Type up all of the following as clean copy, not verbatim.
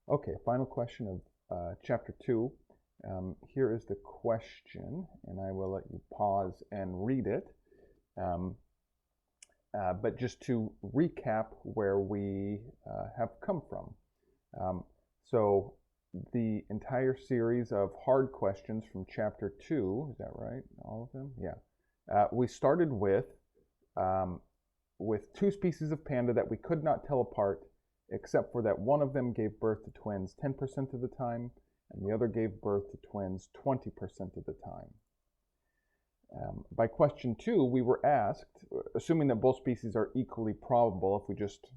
Okay, final question of chapter 2. Here is the question, and I will let you pause and read it. But just to recap where we have come from. So the entire series of hard questions from chapter 2, is that right? All of them? Yeah. We started with two species of panda that we could not tell apart, except for that one of them gave birth to twins 10% of the time, and the other gave birth to twins 20% of the time. By question 2, we were asked, assuming that both species are equally probable, if we just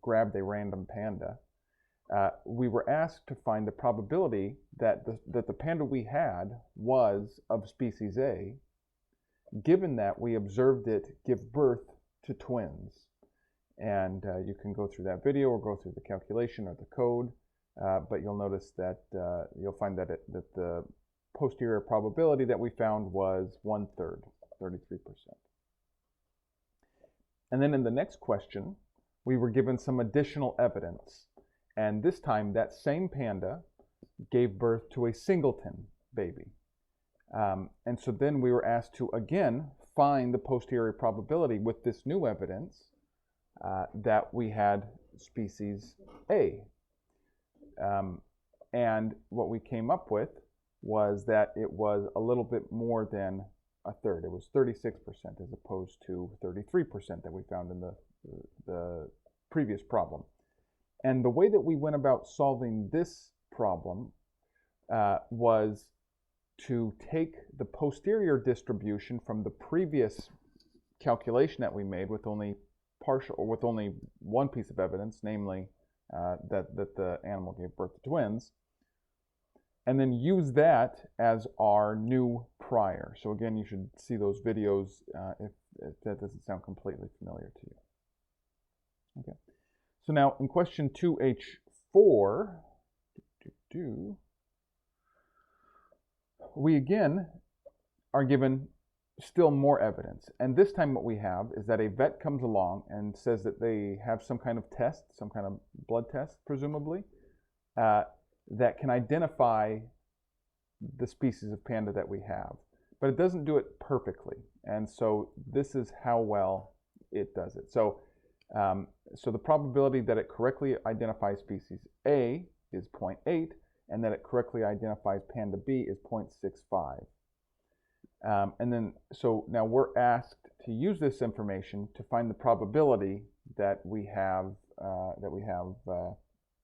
grabbed a random panda, we were asked to find the probability that the panda we had was of species A, given that we observed it give birth to twins. And you can go through that video or go through the calculation or the code, but you'll notice that you'll find that the posterior probability that we found was 1/3, 33%. And then in the next question, we were given some additional evidence. And this time, that same panda gave birth to a singleton baby. And so then we were asked to, again, find the posterior probability with this new evidence that we had species A. And what we came up with was that it was a little bit more than 1/3. It was 36% as opposed to 33% that we found in the previous problem. And the way that we went about solving this problem was to take the posterior distribution from the previous calculation that we made with only one piece of evidence, namely that the animal gave birth to twins, and then use that as our new prior. So again, you should see those videos if that doesn't sound completely familiar to you. Okay. So now in question 2H4, we again are given still more evidence. And this time what we have is that a vet comes along and says that they have some kind of test, some kind of blood test, presumably, that can identify the species of panda that we have. But it doesn't do it perfectly. And so this is how well it does it. So the probability that it correctly identifies species A is 0.8, and that it correctly identifies panda B is 0.65. And then, so now we're asked to use this information to find the probability that we have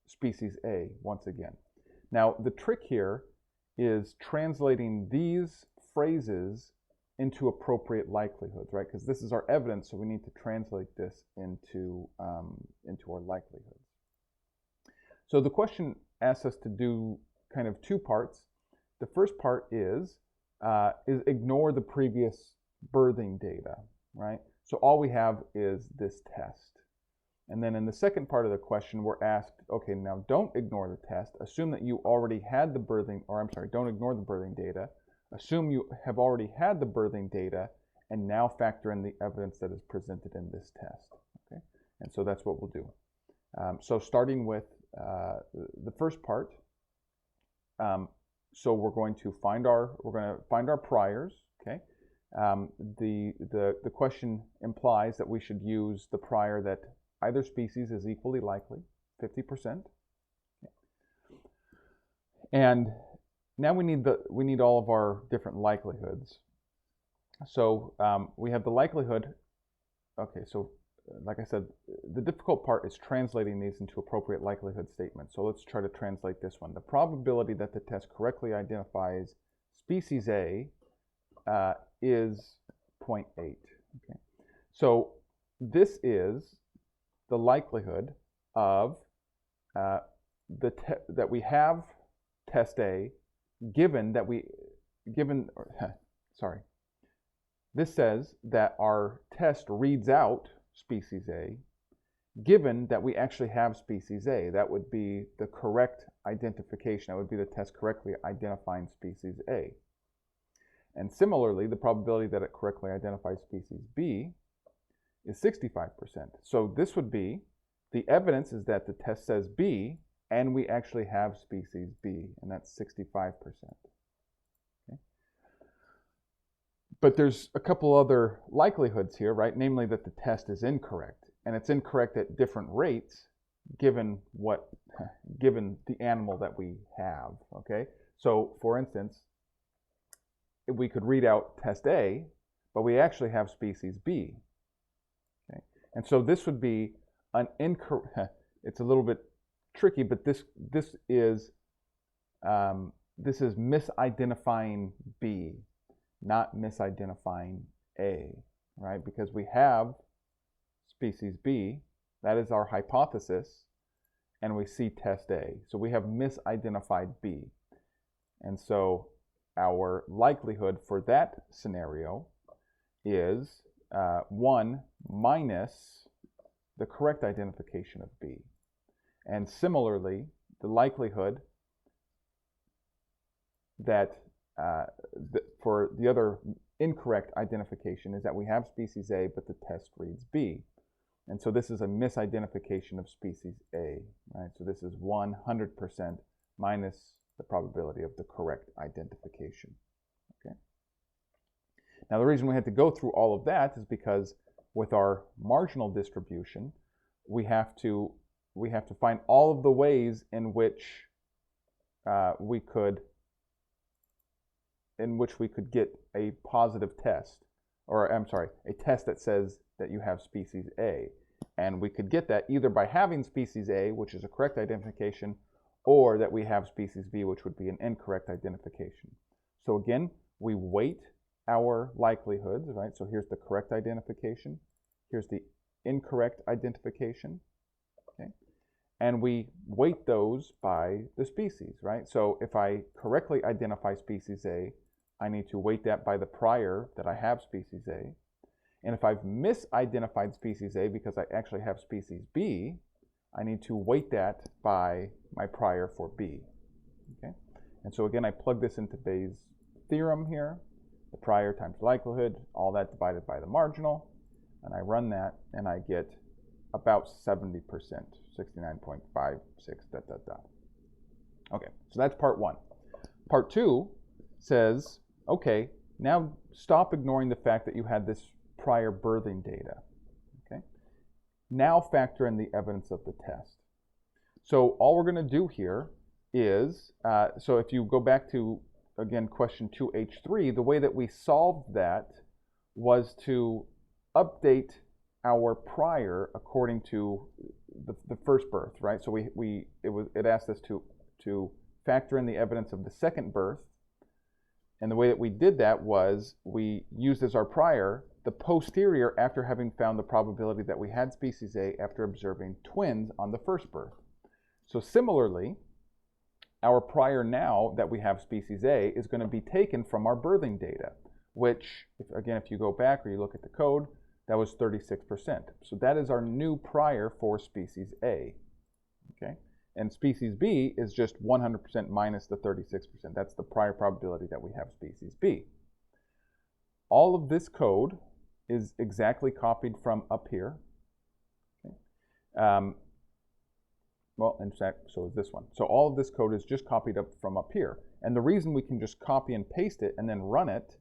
species A once again. Now, the trick here is translating these phrases into appropriate likelihoods, right? Because this is our evidence, so we need to translate this into our likelihoods. So the question asks us to do kind of two parts. The first part is ignore the previous birthing data, right? So all we have is this test. And then in the second part of the question, we're asked, okay, now don't ignore the test. Assume that you already had the birthing, or I'm sorry, don't ignore the birthing data. Assume you have already had the birthing data, and now factor in the evidence that is presented in this test. Okay, and so that's what we'll do. So starting with the first part, so we're going to find our priors. Okay, the question implies that we should use the prior that either species is equally likely, 50%. Okay. And now we need all of our different likelihoods. So we have the likelihood. Okay, so like I said, the difficult part is translating these into appropriate likelihood statements. So let's try to translate this one. The probability that the test correctly identifies species A is 0.8. Okay, so this is the likelihood of that we have test A, this says that our test reads out species A, given that we actually have species A. That would be the correct identification. That would be the test correctly identifying species A. And similarly, the probability that it correctly identifies species B is 65%. So this would be, the evidence is that the test says B, and we actually have species B, and that's 65%. Okay. But there's a couple other likelihoods here, right? Namely that the test is incorrect, and it's incorrect at different rates given the animal that we have, okay? So for instance, we could read out test A, but we actually have species B, okay? And so this would be an incorrect, it's a little bit tricky, but this is misidentifying B, not misidentifying A, right? Because we have species B, that is our hypothesis, and we see test A. So we have misidentified B. And so our likelihood for that scenario is 1 minus the correct identification of B. And similarly, the likelihood that for the other incorrect identification is that we have species A, but the test reads B. And so this is a misidentification of species A, right? So this is 100% minus the probability of the correct identification, okay? Now the reason we had to go through all of that is because with our marginal distribution, we have to find all of the ways in which we could get a positive test, or I'm sorry, a test that says that you have species A. And we could get that either by having species A, which is a correct identification, or that we have species B, which would be an incorrect identification. So again, we weight our likelihoods, right? So here's the correct identification. Here's the incorrect identification, okay? And we weight those by the species, right? So if I correctly identify species A, I need to weight that by the prior that I have species A. And if I've misidentified species A because I actually have species B, I need to weight that by my prior for B, okay? And so again, I plug this into Bayes' theorem here, the prior times likelihood, all that divided by the marginal, and I run that, and I get about 70%, 69.56, Okay, so that's part one. Part two says, okay, now stop ignoring the fact that you had this prior birthing data, okay? Now factor in the evidence of the test. So all we're going to do here is, so if you go back to, again, question 2H3, the way that we solved that was to update our prior according to the first birth, right? So it asked us to factor in the evidence of the second birth, and the way that we did that was we used as our prior the posterior after having found the probability that we had species A after observing twins on the first birth. So similarly, our prior now that we have species A is going to be taken from our birthing data, which, if you go back or you look at the code, that was 36%. So that is our new prior for species A, okay? And species B is just 100% minus the 36%. That's the prior probability that we have species B. All of this code is exactly copied from up here. Okay. Well, in fact, so is this one. So all of this code is just copied up from up here. And the reason we can just copy and paste it and then run it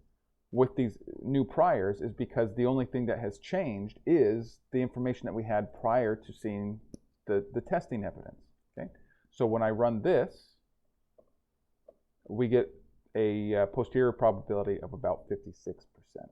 with these new priors is because the only thing that has changed is the information that we had prior to seeing the testing evidence. Okay? So when I run this, we get a posterior probability of about 56%.